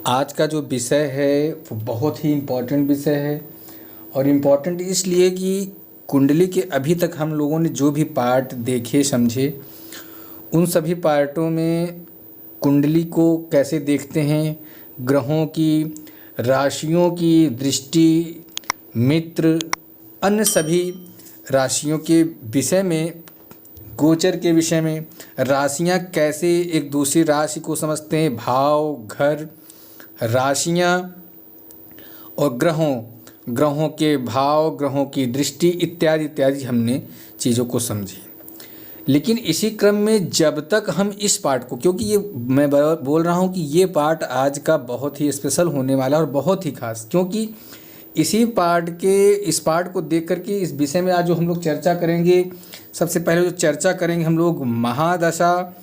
आज का जो विषय है वो बहुत ही इम्पोर्टेंट विषय है और इम्पोर्टेंट इसलिए कि कुंडली के अभी तक हम लोगों ने जो भी पार्ट देखे समझे उन सभी पार्टों में कुंडली को कैसे देखते हैं, ग्रहों की, राशियों की दृष्टि, मित्र, अन्य सभी राशियों के विषय में, गोचर के विषय में, राशियां कैसे एक दूसरी राशि को समझते हैं, भाव, घर, राशियां और ग्रहों के भाव, ग्रहों की दृष्टि इत्यादि इत्यादि हमने चीज़ों को समझी। लेकिन इसी क्रम में जब तक हम इस पार्ट को, क्योंकि ये मैं बोल रहा हूँ कि ये पार्ट आज का बहुत ही स्पेशल होने वाला है और बहुत ही खास, क्योंकि इस पार्ट को देख करके इस विषय में आज जो हम लोग चर्चा करेंगे, सबसे पहले जो चर्चा करेंगे हम लोग महादशा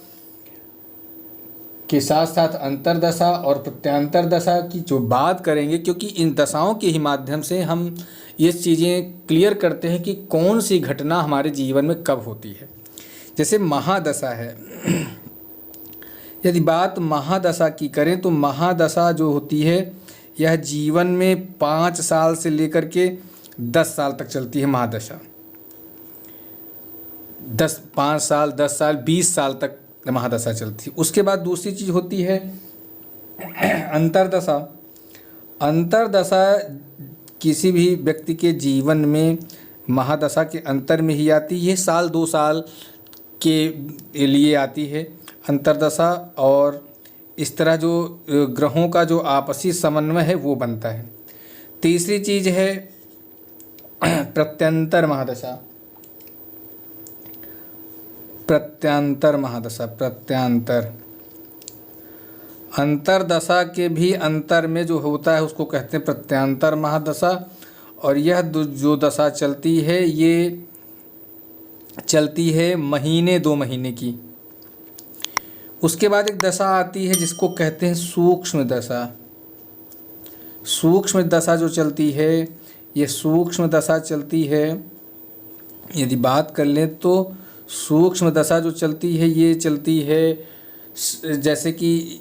के साथ साथ अंतरदशा और प्रत्यांतर दशा की जो बात करेंगे, क्योंकि इन दशाओं के ही माध्यम से हम ये चीज़ें क्लियर करते हैं कि कौन सी घटना हमारे जीवन में कब होती है। जैसे महादशा है, यदि बात महादशा की करें तो महादशा जो होती है यह जीवन में 5 साल से लेकर के 10 साल तक चलती है। महादशा 5 साल, 10 साल, 20 साल तक महादशा चलती है। उसके बाद दूसरी चीज़ होती है अंतरदशा। अंतरदशा किसी भी व्यक्ति के जीवन में महादशा के अंतर में ही आती है, साल 2 साल के लिए आती है अंतरदशा, और इस तरह जो ग्रहों का जो आपसी समन्वय है वो बनता है। तीसरी चीज़ है प्रत्यंतर महादशा। अंतरदशा के भी अंतर में जो होता है उसको कहते हैं प्रत्यांतर महादशा, और यह जो दशा चलती है ये चलती है महीने 2 महीने की। उसके बाद एक दशा आती है जिसको कहते हैं सूक्ष्म दशा। सूक्ष्म दशा जो चलती है, ये सूक्ष्म दशा चलती है, यदि बात कर लें तो सूक्ष्म दशा जो चलती है ये चलती है जैसे कि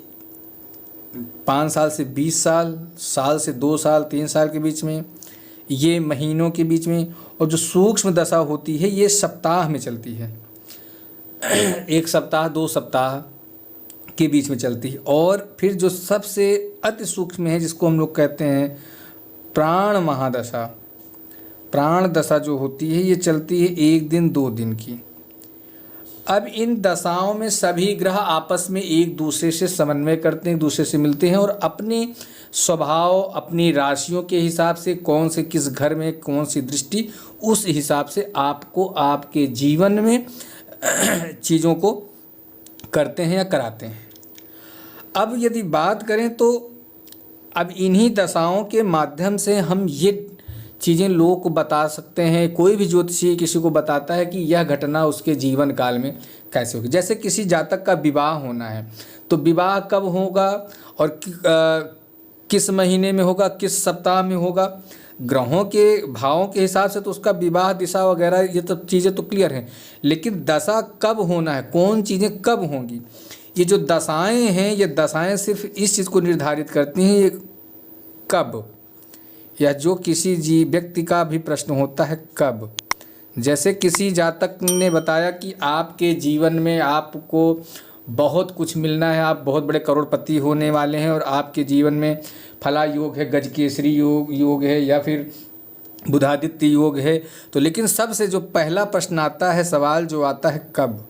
5 साल से 20 साल, साल से 2 साल, 3 साल के बीच में, ये महीनों के बीच में। और जो सूक्ष्म दशा होती है ये सप्ताह में चलती है, 1 सप्ताह 2 सप्ताह के बीच में चलती है। और फिर जो सबसे अति सूक्ष्म है जिसको हम लोग कहते हैं प्राण महादशा। प्राण दशा जो होती है ये चलती है 1 दिन 2 दिन की। अब इन दशाओं में सभी ग्रह आपस में एक दूसरे से समन्वय करते हैं, एक दूसरे से मिलते हैं और अपने स्वभाव, अपनी राशियों के हिसाब से कौन से किस घर में कौन सी दृष्टि, उस हिसाब से आपको आपके जीवन में चीज़ों को करते हैं या कराते हैं। अब यदि बात करें तो अब इन्हीं दशाओं के माध्यम से हम ये चीज़ें लोगों को बता सकते हैं। कोई भी ज्योतिषी किसी को बताता है कि यह घटना उसके जीवन काल में कैसे होगी। जैसे किसी जातक का विवाह होना है तो विवाह कब होगा और किस महीने में होगा, किस सप्ताह में होगा, ग्रहों के भावों के हिसाब से तो उसका विवाह दिशा वगैरह ये तो चीज़ें तो क्लियर हैं, लेकिन दशा कब होना है, कौन चीज़ें कब होंगी, ये जो दशाएं हैं ये दशाएं सिर्फ इस चीज़ को निर्धारित करती हैं, ये कब, या जो किसी व्यक्ति का भी प्रश्न होता है कब। जैसे किसी जातक ने बताया कि आपके जीवन में आपको बहुत कुछ मिलना है, आप बहुत बड़े करोड़पति होने वाले हैं और आपके जीवन में फला योग है, गजकेसरी योग है या फिर बुधादित्य योग है, तो लेकिन सबसे जो पहला प्रश्न आता है, सवाल जो आता है कब,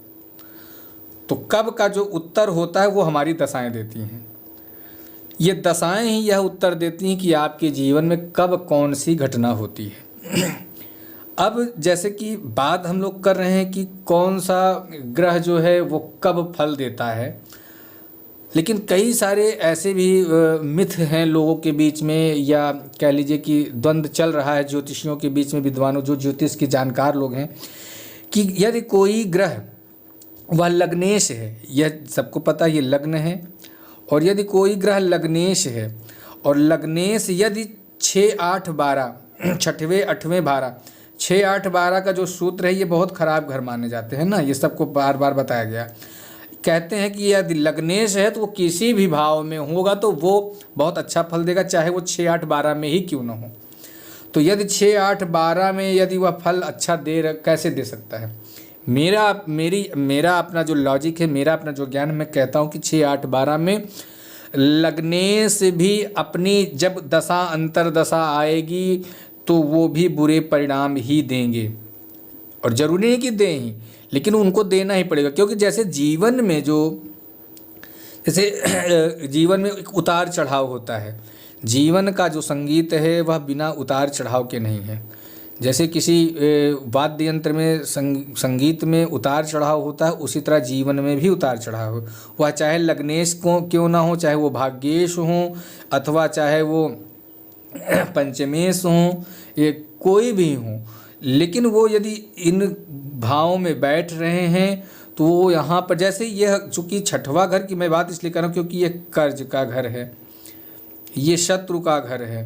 तो कब का जो उत्तर होता है वो हमारी दशाएं देती हैं। ये दशाएं ही यह उत्तर देती हैं कि आपके जीवन में कब कौन सी घटना होती है। अब जैसे कि बात हम लोग कर रहे हैं कि कौन सा ग्रह जो है वो कब फल देता है, लेकिन कई सारे ऐसे भी मिथ हैं लोगों के बीच में, या कह लीजिए कि द्वंद्व चल रहा है ज्योतिषियों के बीच में, विद्वानों जो ज्योतिष के जानकार लोग हैं, कि यदि कोई ग्रह वह लग्नेश है, यह सबको पता ये लग्न है, और यदि कोई ग्रह लग्नेश है और लग्नेश यदि 6, 8, 12, 6वें 8वें 12, 6, 8, 12 का जो सूत्र है ये बहुत ख़राब घर माने जाते हैं ना, ये सबको बार बार बताया गया कहते हैं कि यदि लग्नेश है तो वो किसी भी भाव में होगा तो वो बहुत अच्छा फल देगा, चाहे वो 6, 8, 12 में ही क्यों ना हो। तो यदि 6, 8, 12 में यदि वह फल अच्छा कैसे दे सकता है? मेरा अपना जो लॉजिक है, मेरा अपना जो ज्ञान, मैं कहता हूँ कि 6, 8, 12 में लग्नेश भी अपनी जब दशा अंतरदशा आएगी तो वो भी बुरे परिणाम ही देंगे। और ज़रूरी नहीं कि दें ही, लेकिन उनको देना ही पड़ेगा, क्योंकि जैसे जीवन में जीवन में एक उतार चढ़ाव होता है। जीवन का जो संगीत है वह बिना उतार चढ़ाव के नहीं है। जैसे किसी वाद्य यंत्र में संगीत में उतार चढ़ाव होता है, उसी तरह जीवन में भी उतार चढ़ाव हो। वह चाहे लग्नेश को क्यों ना हो, चाहे वो भाग्येश हो, अथवा चाहे वो पंचमेश हो, ये कोई भी हो, लेकिन वो यदि इन भावों में बैठ रहे हैं तो वो यहाँ पर, जैसे यह चूँकि छठवां घर की मैं बात इसलिए कर रहा हूँ क्योंकि ये कर्ज का घर है, ये शत्रु का घर है,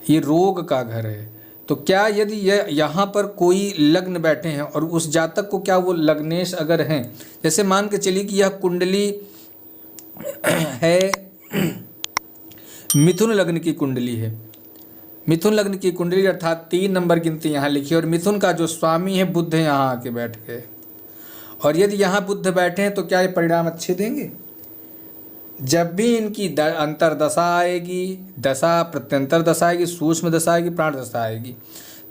ये रोग का घर है। तो क्या यदि यह यहाँ पर कोई लग्न बैठे हैं और उस जातक को क्या वो लग्नेश अगर हैं, जैसे मान के चलिए कि यह कुंडली है, मिथुन लग्न की कुंडली है, मिथुन लग्न की कुंडली अर्थात 3 नंबर गिनती यहाँ लिखी, और मिथुन का जो स्वामी है बुध है, यहाँ आके बैठ गए। और यदि यहाँ बुध बैठे हैं तो क्या ये परिणाम अच्छे देंगे? जब भी इनकी अंतरदशा आएगी, दशा प्रत्यंतर दशा आएगी, सूक्ष्म दशा आएगी, प्राण दशा आएगी,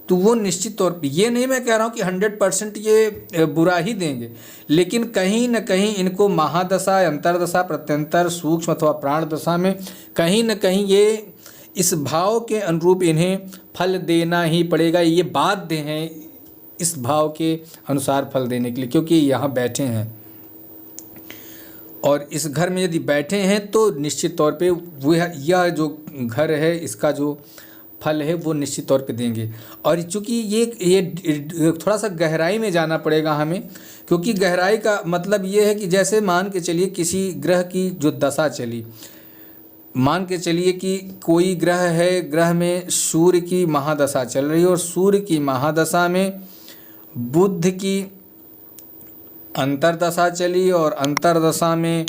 तो वो निश्चित तौर पे, ये नहीं मैं कह रहा हूँ कि 100% ये बुरा ही देंगे, लेकिन कहीं न कहीं इनको महादशा, अंतरदशा, प्रत्यंतर, सूक्ष्म अथवा प्राण दशा में कहीं न कहीं ये इस भाव के अनुरूप इन्हें फल देना ही पड़ेगा। ये बाध्य हैं इस भाव के अनुसार फल देने के लिए, क्योंकि यहाँ बैठे हैं और इस घर में यदि बैठे हैं तो निश्चित तौर पे वह यह जो घर है इसका जो फल है वो निश्चित तौर पे देंगे। और चूँकि ये थोड़ा सा गहराई में जाना पड़ेगा हमें, क्योंकि गहराई का मतलब ये है कि जैसे मान के चलिए किसी ग्रह की जो दशा चली, मान के चलिए कि कोई ग्रह है, ग्रह में सूर्य की महादशा चल रही है और सूर्य की महादशा में बुध की अंतरदशा चली और अंतरदशा में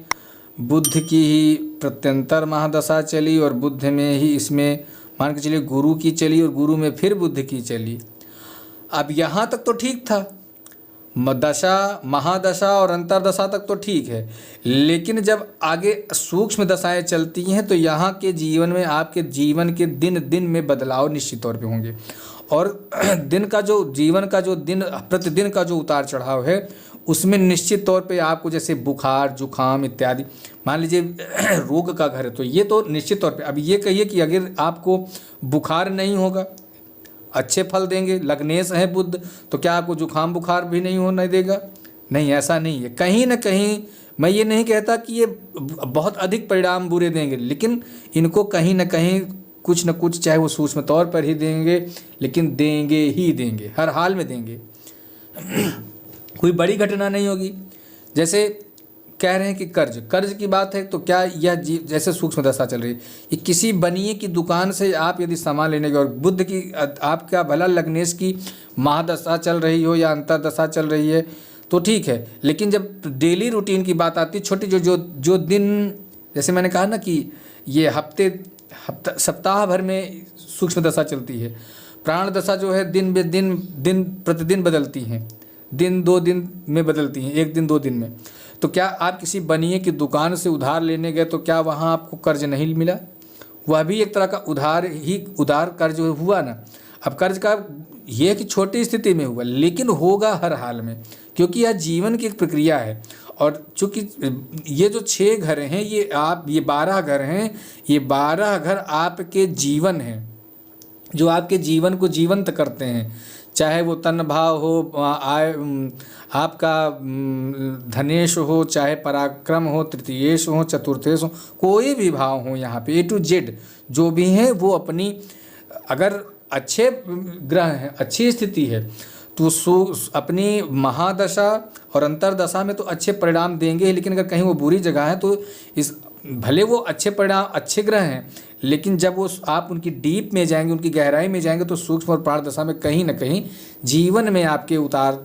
बुध की ही प्रत्यंतर महादशा चली और बुध में ही इसमें मान के चलिए गुरु की चली और गुरु में फिर बुध की चली। अब यहाँ तक तो ठीक था, दशा, महादशा और अंतरदशा तक तो ठीक है, लेकिन जब आगे सूक्ष्म दशाएं चलती हैं तो यहाँ के जीवन में, आपके जीवन के दिन दिन में बदलाव निश्चित तौर पे होंगे। और दिन का जो जीवन का जो दिन प्रतिदिन का जो उतार चढ़ाव है उसमें निश्चित तौर पे आपको जैसे बुखार, जुखाम इत्यादि, मान लीजिए रोग का घर है तो ये तो निश्चित तौर पे, अब ये कहिए कि अगर आपको बुखार नहीं होगा, अच्छे फल देंगे, लग्नेश है बुध, तो क्या आपको जुखाम बुखार भी नहीं होने देगा? नहीं, ऐसा नहीं है। कहीं ना कहीं मैं ये नहीं कहता कि ये बहुत अधिक परिणाम बुरे देंगे, लेकिन इनको कहीं ना कहीं कुछ न कुछ, चाहे वो सूक्ष्म तौर पर ही देंगे, लेकिन देंगे ही देंगे, हर हाल में देंगे। कोई बड़ी घटना नहीं होगी। जैसे कह रहे हैं कि कर्ज की बात है, तो क्या यह जैसे सूक्ष्म दशा चल रही है, ये किसी बनिए की दुकान से आप यदि सामान लेने गए और बुध की, आपका भला लग्नेश की महादशा चल रही हो या अंतरदशा चल रही है तो ठीक है, लेकिन जब डेली रूटीन की बात आती है, छोटी जो दिन, जैसे मैंने कहा ना कि ये सप्ताह भर में सूक्ष्म दशा चलती है, प्राण दशा जो है दिन प्रतिदिन बदलती हैं, दिन 2 दिन में बदलती हैं, 1 दिन 2 दिन में। तो क्या आप किसी बनिए की दुकान से उधार लेने गए तो क्या वहाँ आपको कर्ज नहीं मिला? वह भी एक तरह का उधार कर्ज हुआ ना। अब कर्ज का ये कि छोटी स्थिति में हुआ, लेकिन होगा हर हाल में, क्योंकि यह जीवन की एक प्रक्रिया है। और चूँकि ये जो 6 घर हैं, ये 12 घर हैं, ये 12 घर आपके जीवन हैं, जो आपके जीवन को जीवंत करते हैं, चाहे वो तन भाव हो, आपका धनेश हो, चाहे पराक्रम हो, तृतीयेश हो, चतुर्थेश हो, कोई भी भाव हो, यहाँ पे A to Z जो भी हैं वो अपनी, अगर अच्छे ग्रह हैं, अच्छी स्थिति है तो अपनी महादशा और अंतरदशा में तो अच्छे परिणाम देंगे ही, लेकिन अगर कहीं वो बुरी जगह है तो भले वो अच्छे परिणाम, अच्छे ग्रह हैं, लेकिन जब वो आप उनकी डीप में जाएंगे, उनकी गहराई में जाएंगे, तो सूक्ष्म और प्राण दशा में कहीं ना कहीं जीवन में आपके उतार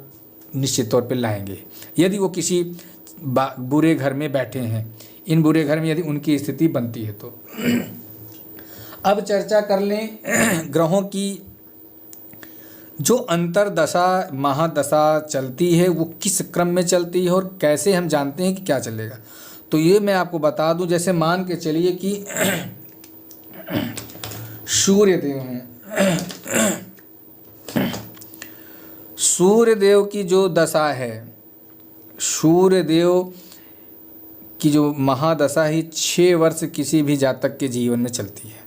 निश्चित तौर पे लाएंगे यदि वो किसी बुरे घर में बैठे हैं। इन बुरे घर में यदि उनकी स्थिति बनती है तो। अब चर्चा कर लें ग्रहों की जो अंतर्दशा महादशा चलती है वो किस क्रम में चलती है और कैसे हम जानते हैं कि क्या चलेगा। तो ये मैं आपको बता दूं, जैसे मान के चलिए कि सूर्य देव हैं। सूर्य देव की जो दशा है, सूर्य देव की जो महादशा ही 6 वर्ष किसी भी जातक के जीवन में चलती है।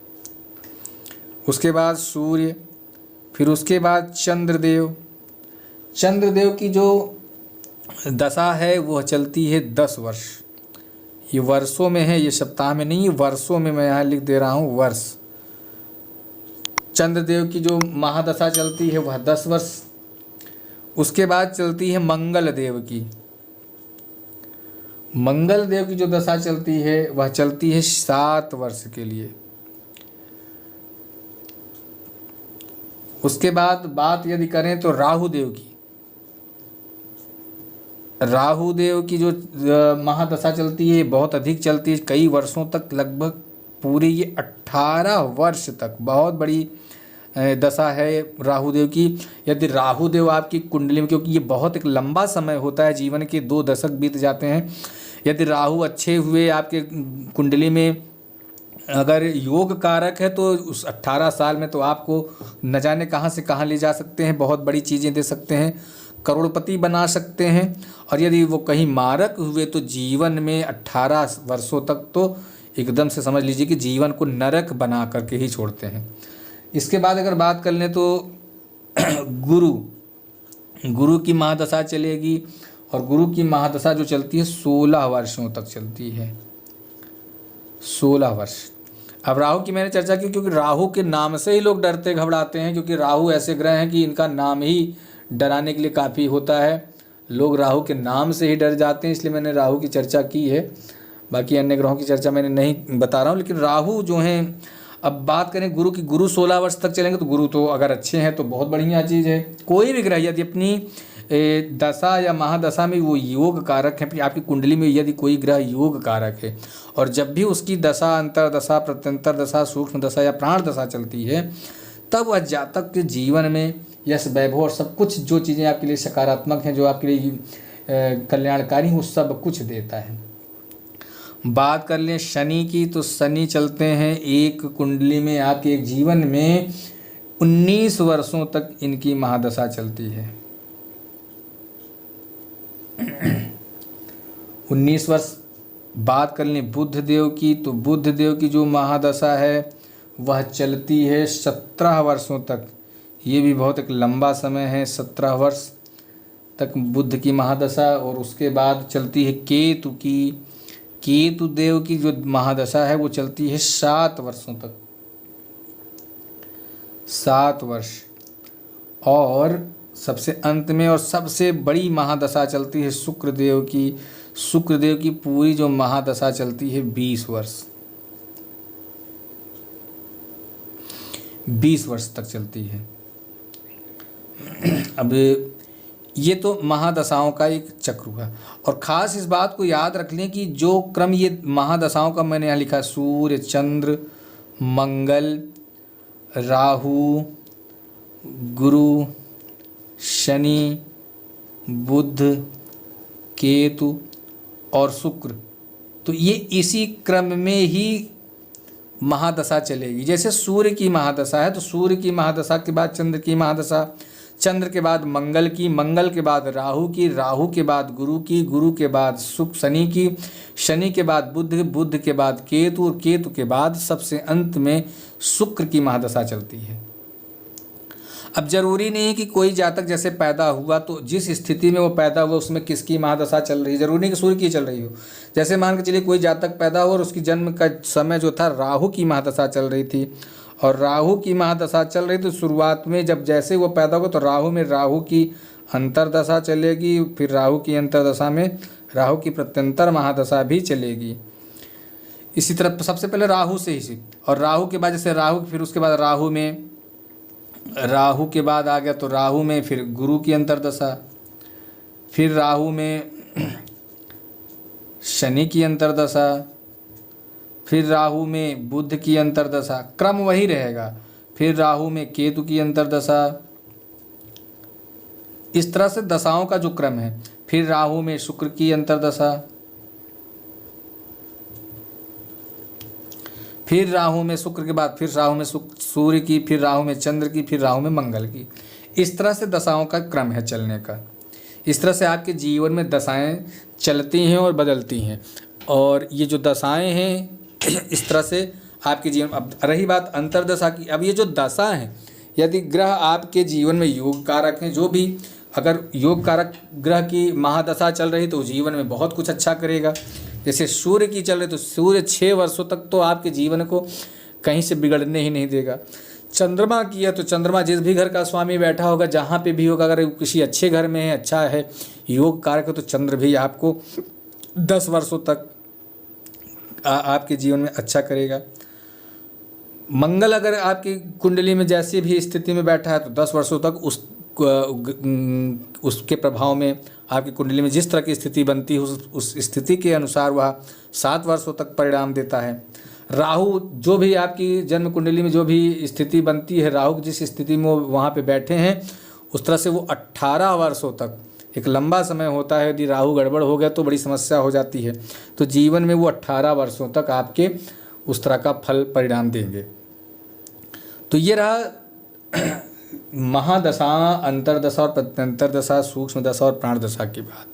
उसके बाद सूर्य, फिर उसके बाद चंद्रदेव। चंद्रदेव की जो दशा है वह चलती है 10 वर्ष। ये वर्षों में है, ये सप्ताह में नहीं, वर्षों में मैं यहाँ लिख दे रहा हूँ, वर्ष। चंद्रदेव की जो महादशा चलती है वह 10 वर्ष। उसके बाद चलती है मंगल देव की। मंगल देव की जो दशा चलती है वह चलती है 7 वर्ष के लिए। उसके बाद बात यदि करें तो राहु देव की, राहु देव की जो महादशा चलती है बहुत अधिक चलती है, कई वर्षों तक, लगभग पूरी ये 18 वर्ष तक बहुत बड़ी दशा है राहु देव की। यदि राहु देव आपकी कुंडली में, क्योंकि ये बहुत एक लंबा समय होता है, जीवन के 2 दशक बीत जाते हैं, यदि राहु अच्छे हुए आपके कुंडली में, अगर योग कारक है तो उस 18 साल में तो आपको न जाने कहाँ से कहाँ ले जा सकते हैं, बहुत बड़ी चीज़ें दे सकते हैं, करोड़पति बना सकते हैं। और यदि वो कहीं मारक हुए तो जीवन में 18 वर्षों तक तो एकदम से समझ लीजिए कि जीवन को नरक बना करके ही छोड़ते हैं। इसके बाद अगर बात कर लें तो गुरु की महादशा चलेगी, और गुरु की महादशा जो चलती है 16 वर्षों तक चलती है, 16 वर्ष। अब राहु की मैंने चर्चा की क्योंकि राहु के नाम से ही लोग डरते घबराते हैं, क्योंकि राहु ऐसे ग्रह हैं कि इनका नाम ही डराने के लिए काफ़ी होता है। लोग राहु के नाम से ही डर जाते हैं, इसलिए मैंने राहु की चर्चा की है। बाकी अन्य ग्रहों की चर्चा मैंने नहीं बता रहा हूँ, लेकिन राहु जो हैं। अब बात करें गुरु की, गुरु 16 वर्ष तक चलेंगे, तो गुरु तो अगर अच्छे हैं तो बहुत बढ़िया चीज़ है। कोई भी ग्रह यदि अपनी दशा या महादशा में वो योग कारक है, आपकी कुंडली में यदि कोई ग्रह योग कारक है, और जब भी उसकी दशा, अंतरदशा, प्रत्यंतर दशा, सूक्ष्म दशा या प्राण दशा चलती है, तब वह जातक के जीवन में यश, वैभव और सब कुछ जो चीज़ें आपके लिए सकारात्मक हैं, जो आपके लिए कल्याणकारी, वो सब कुछ देता है। बात कर लें शनि की, तो शनि चलते हैं एक कुंडली में, आपके एक जीवन में 19 वर्षों तक इनकी महादशा चलती है। 19 वर्ष। बात कर लें बुध देव की, तो बुध देव की जो महादशा है वह चलती है 17 वर्षों तक। ये भी बहुत एक लंबा समय है, 17 वर्ष तक बुध की महादशा। और उसके बाद चलती है केतु की। केतु देव की जो महादशा है वो चलती है 7 वर्षों तक, 7 वर्ष। और सबसे अंत में और सबसे बड़ी महादशा चलती है शुक्रदेव की। शुक्रदेव की पूरी जो महादशा चलती है 20 वर्ष, 20 वर्ष तक चलती है। अब ये तो महादशाओं का एक चक्र हुआ, और ख़ास इस बात को याद रख लें कि जो क्रम ये महादशाओं का मैंने यहाँ लिखा, सूर्य, चंद्र, मंगल, राहु, गुरु, शनि, बुध, केतु और शुक्र, तो ये इसी क्रम में ही महादशा चलेगी। जैसे सूर्य की महादशा है तो सूर्य की महादशा के बाद चंद्र की महादशा, चंद्र के बाद मंगल की, मंगल के बाद राहु की, राहु के बाद गुरु की, गुरु के बाद शनि की, शनि के बाद बुध, बुध के बाद केतु, और केतु के बाद सबसे अंत में शुक्र की महादशा चलती है। अब जरूरी नहीं है कि कोई जातक जैसे पैदा हुआ तो जिस स्थिति में वो पैदा हुआ उसमें किसकी महादशा चल रही है, जरूरी नहीं कि सूर्य की चल रही हो। जैसे मान के चलिए कोई जातक पैदा हुआ और उसकी जन्म का समय जो था राहु की महादशा चल रही थी, और राहु की महादशा चल रही तो शुरुआत में जब जैसे वो पैदा हुआ तो राहु में राहु की अंतरदशा चलेगी, फिर राहु की अंतरदशा में राहु की प्रत्यंतर महादशा भी चलेगी। इसी तरह सबसे पहले राहु से ही, और राहु के बाद जैसे राहु, फिर उसके बाद राहु के बाद आ गया तो राहु में फिर गुरु की अंतरदशा, फिर राहु में शनि की अंतर्दशा, फिर राहु में बुध की अंतर्दशा, क्रम वही रहेगा। फिर राहु में केतु की अंतर्दशा, इस तरह से दशाओं का जो क्रम है। फिर राहु में शुक्र की अंतर्दशा, फिर राहु में शुक्र के बाद फिर राहु में सूर्य की, फिर राहु में चंद्र की, फिर राहु में मंगल की। इस तरह से दशाओं का क्रम है चलने का। इस तरह से आपके जीवन में दशाएं चलती हैं और बदलती हैं। और ये जो दशाएं हैं इस तरह से आपके जीवन। अब रही बात अंतर्दशा की, अब ये जो दशा है, यदि ग्रह आपके जीवन में योग कारक हैं, जो भी अगर योग कारक ग्रह की महादशा चल रही तो जीवन में बहुत कुछ अच्छा करेगा। जैसे सूर्य की चल रही तो सूर्य 6 वर्षों तक तो आपके जीवन को कहीं से बिगड़ने ही नहीं देगा। चंद्रमा की है तो चंद्रमा जिस भी घर का स्वामी बैठा होगा, जहाँ पे भी होगा, अगर किसी अच्छे घर में है, अच्छा है, योग कारक है, तो चंद्र भी आपको 10 वर्षों तक आपके जीवन में अच्छा करेगा। मंगल अगर आपकी कुंडली में जैसी भी स्थिति में बैठा है तो 10 वर्षों तक उसके प्रभाव में आपकी कुंडली में जिस तरह की स्थिति बनती है उस स्थिति के अनुसार वह 7 वर्षों तक परिणाम देता है। राहु जो भी आपकी जन्म कुंडली में जो भी स्थिति बनती है, राहु जिस स्थिति में वो वहाँ पे बैठे हैं, उस तरह से वो 18 वर्षों तक एक लंबा समय होता है। यदि राहु गड़बड़ हो गया तो बड़ी समस्या हो जाती है। तो जीवन में वो 18 वर्षों तक आपके उस तरह का फल परिणाम देंगे। तो ये रहा महादशा, अंतर्दशा और प्रत्यंतरदशा, सूक्ष्म दशा और प्राण दशा की बात।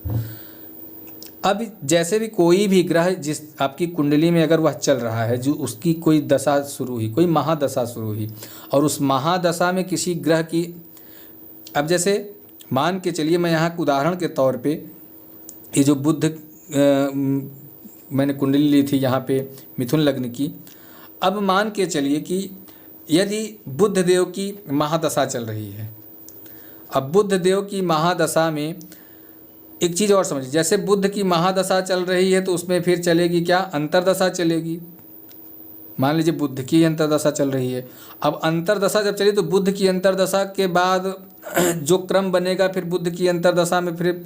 अब जैसे भी कोई भी ग्रह जिस आपकी कुंडली में अगर वह चल रहा है, जो उसकी कोई दशा शुरू हुई, कोई महादशा शुरू हुई, और उस महादशा में किसी ग्रह की, अब जैसे मान के चलिए, मैं यहाँ उदाहरण के तौर पे ये जो बुध मैंने कुंडली ली थी यहाँ पे मिथुन लग्न की। अब मान के चलिए कि यदि बुध देव की महादशा चल रही है, अब बुध देव की महादशा में एक चीज़ और समझिए, जैसे बुध की महादशा चल रही है तो उसमें फिर चलेगी क्या, अंतर्दशा चलेगी। मान लीजिए बुध की अंतर्दशा चल रही है। अब अंतर्दशा जब चली तो बुध की अंतर्दशा के बाद जो क्रम बनेगा, फिर बुध की अंतर्दशा में फिर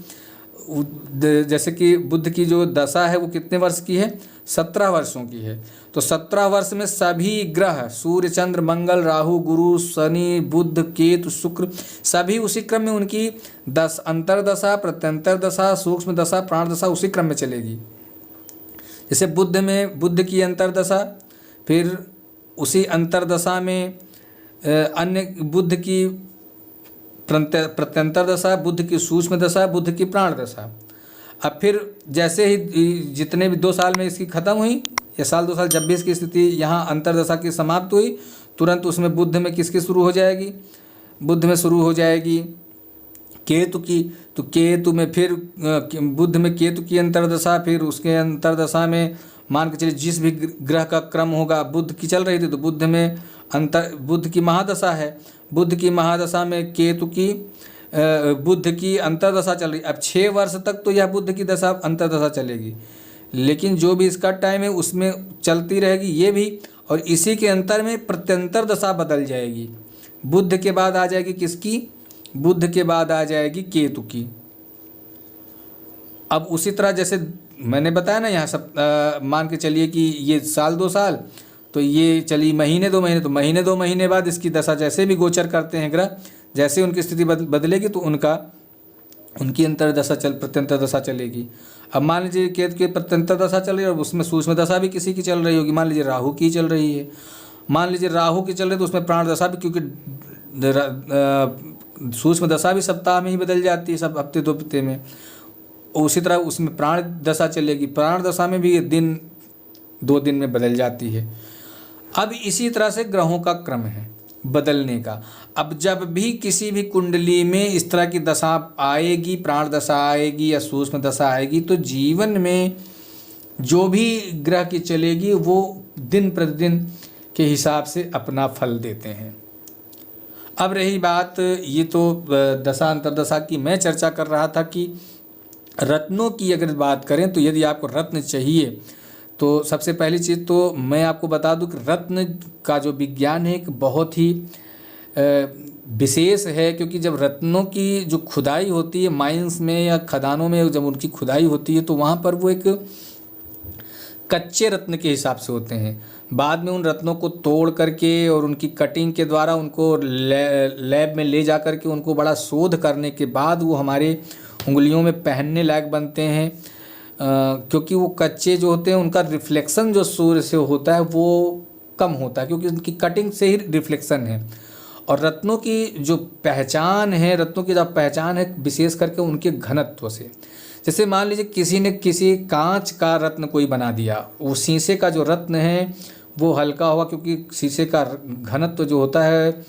जैसे कि बुध की जो दशा है वो कितने वर्ष की है, 17 वर्षों की है। तो 17 वर्ष में सभी ग्रह सूर्य, चंद्र, मंगल, राहु, गुरु, शनि, बुध, केतु, शुक्र, सभी उसी क्रम में उनकी अंतर्दशा, प्रत्यंतर दशा, सूक्ष्म दशा, प्राण दशा उसी क्रम में चलेगी। जैसे बुध में बुध की अंतर्दशा, फिर उसी अंतर्दशा में अन्य बुध की प्रत्यंतर दशा, बुध की सूक्ष्म दशा, बुध की प्राण दशा। अब फिर जैसे ही जितने भी 2 साल में इसकी ख़त्म हुई, या साल 2 साल जब भी इसकी स्थिति यहाँ अंतर्दशा की समाप्त हुई, तुरंत उसमें बुध में किसकी शुरू हो जाएगी, बुध में शुरू हो जाएगी केतु की। तो केतु में फिर बुध में केतु की अंतर्दशा, फिर उसके अंतर्दशा में मान के चलिए जिस भी ग्रह का क्रम होगा, बुध की चल रही थी तो बुध में बुध की महादशा है, बुध की महादशा में केतु की बुध की अंतर्दशा चल रही। अब 6 वर्ष तक तो यह बुध की दशा अंतर्दशा चलेगी, लेकिन जो भी इसका टाइम है उसमें चलती रहेगी ये भी, और इसी के अंतर में प्रत्यंतर दशा बदल जाएगी। बुध के बाद आ जाएगी किसकी, बुध के बाद आ जाएगी केतु की। अब उसी तरह जैसे मैंने बताया ना, यहाँ सब मान के चलिए कि ये साल 2 साल तो ये चली महीने 2 महीने, तो महीने 2 महीने बाद इसकी दशा जैसे भी गोचर करते हैं ग्रह, जैसे उनकी स्थिति बदलेगी तो उनकी अंतर्दशा प्रत्यंतर दशा चलेगी। अब मान लीजिए केतु की प्रत्यंतर दशा चल रही है और उसमें सूक्ष्म दशा भी किसी की चल रही होगी, मान लीजिए राहु की चल रही है, मान लीजिए राहु की चल रही है तो उसमें प्राण दशा भी, क्योंकि सूक्ष्म दशा भी सप्ताह में ही बदल जाती है, सब हफ्ते 2 हफ्ते में। उसी तरह उसमें प्राण दशा चलेगी, प्राण दशा में भी दिन 2 दिन में बदल जाती है। अब इसी तरह से ग्रहों का क्रम है बदलने का। अब जब भी किसी भी कुंडली में इस तरह की दशा आएगी, प्राण दशा आएगी या सूक्ष्म दशा आएगी, तो जीवन में जो भी ग्रह की चलेगी वो दिन प्रतिदिन के हिसाब से अपना फल देते हैं। अब रही बात, ये तो दशा अंतर्दशा की मैं चर्चा कर रहा था कि रत्नों की अगर बात करें तो यदि आपको रत्न चाहिए तो सबसे पहली चीज़ तो मैं आपको बता दूं कि रत्न का जो विज्ञान है एक बहुत ही विशेष है, क्योंकि जब रत्नों की जो खुदाई होती है माइंस में या खदानों में, जब उनकी खुदाई होती है तो वहाँ पर वो एक कच्चे रत्न के हिसाब से होते हैं। बाद में उन रत्नों को तोड़ करके और उनकी कटिंग के द्वारा उनको लैब में ले जा कर के उनको बड़ा शोध करने के बाद वो हमारे उंगलियों में पहनने लायक बनते हैं। क्योंकि वो कच्चे जो होते हैं उनका रिफ्लेक्शन जो सूर्य से होता है वो कम होता है, क्योंकि उनकी कटिंग से ही रिफ्लेक्शन है। और रत्नों की जो पहचान है, रत्नों की जो पहचान है विशेष करके उनके घनत्व से। जैसे मान लीजिए किसी ने किसी कांच का रत्न कोई बना दिया, वो शीशे का जो रत्न है वो हल्का होगा, क्योंकि शीशे का घनत्व जो होता है,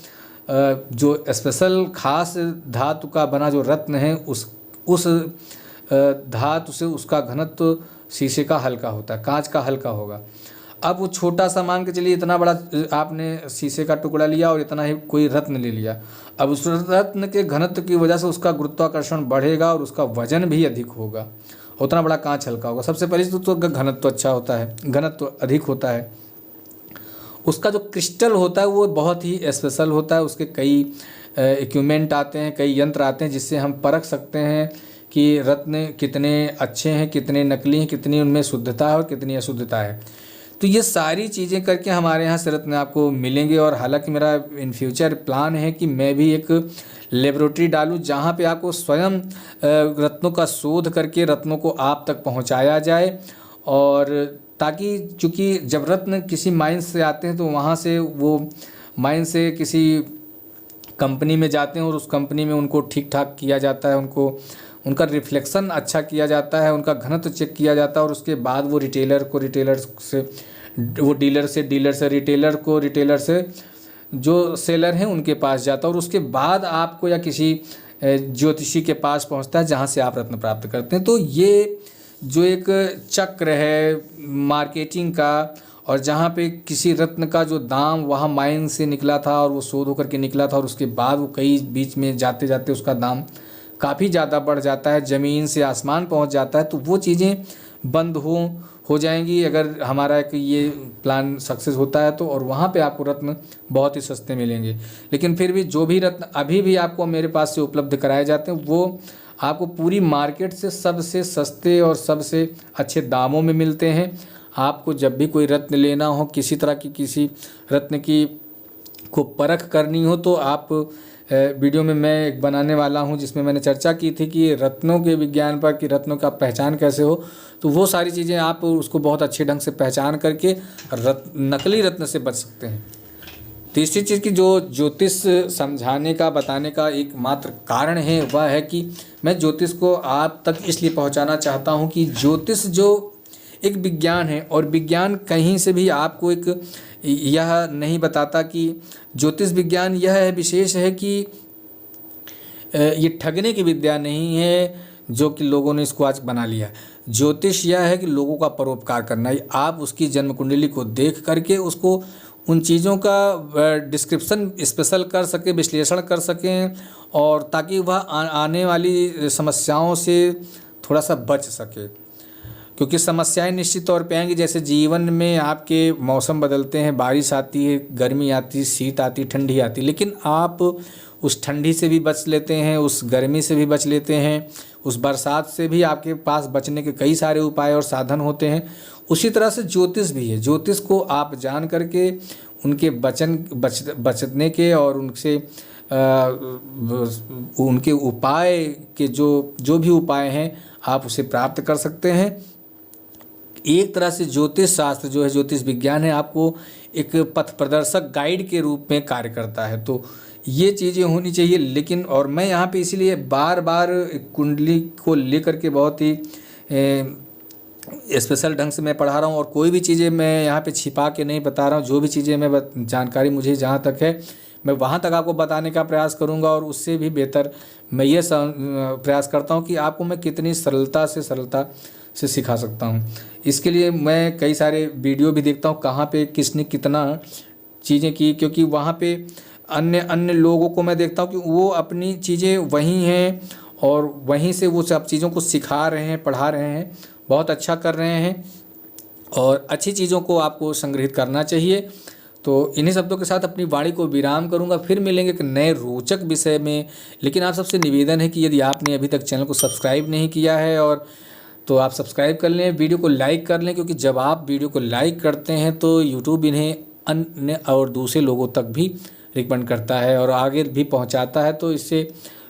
जो स्पेशल खास धातु का बना जो रत्न है उस धातु से उसका घनत्व शीशे का हल्का होता है, कांच का हल्का होगा। अब वो छोटा सा मान के चलिए, इतना बड़ा आपने शीशे का टुकड़ा लिया और इतना ही कोई रत्न ले लिया। अब उस रत्न के घनत्व की वजह से उसका गुरुत्वाकर्षण बढ़ेगा और उसका वजन भी अधिक होगा, उतना बड़ा कांच हल्का होगा। सबसे पहले तो घनत्व अच्छा होता है, घनत्व अधिक होता है। उसका जो क्रिस्टल होता है वो बहुत ही स्पेशल होता है। उसके कई इक्विपमेंट आते हैं, कई यंत्र आते हैं जिससे हम परख सकते हैं कि रत्न कितने अच्छे हैं, कितने नकली हैं, कितनी उनमें शुद्धता है और कितनी अशुद्धता है। तो ये सारी चीज़ें करके हमारे यहाँ से रत्न आपको मिलेंगे। और हालांकि मेरा इन फ्यूचर प्लान है कि मैं भी एक लेबोरेटरी डालूँ जहाँ पे आपको स्वयं रत्नों का शोध करके रत्नों को आप तक पहुँचाया जाए। और ताकि चूँकि जब रत्न किसी माइंस से आते हैं तो वहाँ से वो माइंस से किसी कंपनी में जाते हैं और उस कंपनी में उनको ठीक ठाक किया जाता है, उनको उनका रिफ्लेक्शन अच्छा किया जाता है, उनका घनत्व चेक किया जाता है और उसके बाद वो डीलर से जो सेलर हैं उनके पास जाता है और उसके बाद आपको या किसी ज्योतिषी के पास पहुंचता है जहां से आप रत्न प्राप्त करते हैं। तो ये जो एक चक्र है मार्केटिंग का, और जहाँ पे किसी रत्न का जो दाम वहाँ माइन से निकला था और वो शोध होकर के निकला था और उसके बाद वो कई बीच में जाते जाते उसका दाम काफ़ी ज़्यादा बढ़ जाता है, ज़मीन से आसमान पहुँच जाता है। तो वो चीज़ें बंद हो जाएंगी अगर हमारा एक ये प्लान सक्सेस होता है तो। और वहाँ पे आपको रत्न बहुत ही सस्ते मिलेंगे। लेकिन फिर भी जो भी रत्न अभी भी आपको मेरे पास से उपलब्ध कराए जाते हैं वो आपको पूरी मार्केट से सबसे सस्ते और सबसे अच्छे दामों में मिलते हैं। आपको जब भी कोई रत्न लेना हो, किसी तरह की किसी रत्न की को परख करनी हो, तो आप वीडियो में मैं एक बनाने वाला हूं जिसमें मैंने चर्चा की थी कि रत्नों के विज्ञान पर, कि रत्नों का पहचान कैसे हो। तो वो सारी चीज़ें आप उसको बहुत अच्छे ढंग से पहचान करके नकली रत्न से बच सकते हैं। तीसरी चीज़ की जो ज्योतिष समझाने का, बताने का एकमात्र कारण है वह है कि मैं ज्योतिष को आप तक इसलिए पहुंचाना चाहता हूं कि ज्योतिष जो एक विज्ञान है, और विज्ञान कहीं से भी आपको एक यह नहीं बताता कि ज्योतिष विज्ञान यह है विशेष है कि ये ठगने की विद्या नहीं है जो कि लोगों ने इसको आज बना लिया। ज्योतिष यह है कि लोगों का परोपकार करना है। आप उसकी जन्म कुंडली को देख करके उसको उन चीज़ों का डिस्क्रिप्शन स्पेशल कर सकें, विश्लेषण कर सकें, और ताकि वह आने वाली समस्याओं से थोड़ा सा बच सके। क्योंकि समस्याएं निश्चित तौर पे आएंगी। जैसे जीवन में आपके मौसम बदलते हैं, बारिश आती है, गर्मी आती है, शीत आती, ठंडी आती, लेकिन आप उस ठंडी से भी बच लेते हैं, उस गर्मी से भी बच लेते हैं, उस बरसात से भी आपके पास बचने के कई सारे उपाय और साधन होते हैं। उसी तरह से ज्योतिष भी है। ज्योतिष को आप जान करके उनके बचने के और उनसे उनके उपाय के जो भी उपाय हैं आप उसे प्राप्त कर सकते हैं। एक तरह से ज्योतिष शास्त्र जो है, ज्योतिष विज्ञान है, आपको एक पथ प्रदर्शक गाइड के रूप में कार्य करता है। तो ये चीज़ें होनी चाहिए। लेकिन और मैं यहाँ पे इसीलिए बार बार कुंडली को लेकर के बहुत ही स्पेशल ढंग से मैं पढ़ा रहा हूँ, और कोई भी चीज़ें मैं यहाँ पे छिपा के नहीं बता रहा हूँ। जो भी चीज़ें मैं जानकारी मुझे जहाँ तक है मैं वहाँ तक आपको बताने का प्रयास करूँगा, और उससे भी बेहतर मैं ये प्रयास करता हूँ कि आपको मैं कितनी सरलता से सिखा सकता हूँ। इसके लिए मैं कई सारे वीडियो भी देखता हूँ कहाँ पे किसने कितना चीज़ें की, क्योंकि वहाँ पे अन्य लोगों को मैं देखता हूँ कि वो अपनी चीज़ें वहीं हैं और वहीं से वो सब चीज़ों को सिखा रहे हैं, पढ़ा रहे हैं, बहुत अच्छा कर रहे हैं, और अच्छी चीज़ों को आपको संग्रहित करना चाहिए। तो इन्हीं शब्दों के साथ अपनी वाणी को विराम करूंगा। फिर मिलेंगे एक नए रोचक विषय में। लेकिन आप सबसे निवेदन है कि यदि आपने अभी तक चैनल को सब्सक्राइब नहीं किया है और तो आप सब्सक्राइब कर लें, वीडियो को लाइक कर लें, क्योंकि जब आप वीडियो को लाइक करते हैं तो यूट्यूब इन्हें अन्य और दूसरे लोगों तक भी रिकमेंड करता है और आगे भी पहुंचाता है। तो इससे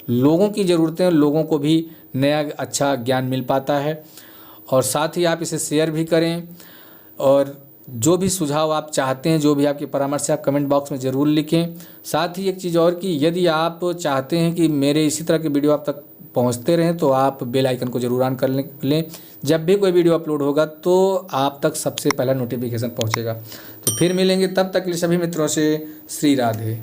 लोगों की ज़रूरतें, लोगों को भी नया अच्छा ज्ञान मिल पाता है। और साथ ही आप इसे शेयर भी करें और जो भी सुझाव आप चाहते हैं, जो भी आपकी परामर्श है, आप कमेंट बॉक्स में ज़रूर लिखें। साथ ही एक चीज़ और कि यदि आप चाहते हैं कि मेरे इसी तरह के वीडियो आप तक पहुंचते रहें तो आप बेल आइकन को ज़रूर ऑन कर लें। जब भी कोई वीडियो अपलोड होगा तो आप तक सबसे पहला नोटिफिकेशन पहुंचेगा। तो फिर मिलेंगे, तब तक के लिए सभी मित्रों से श्री राधे।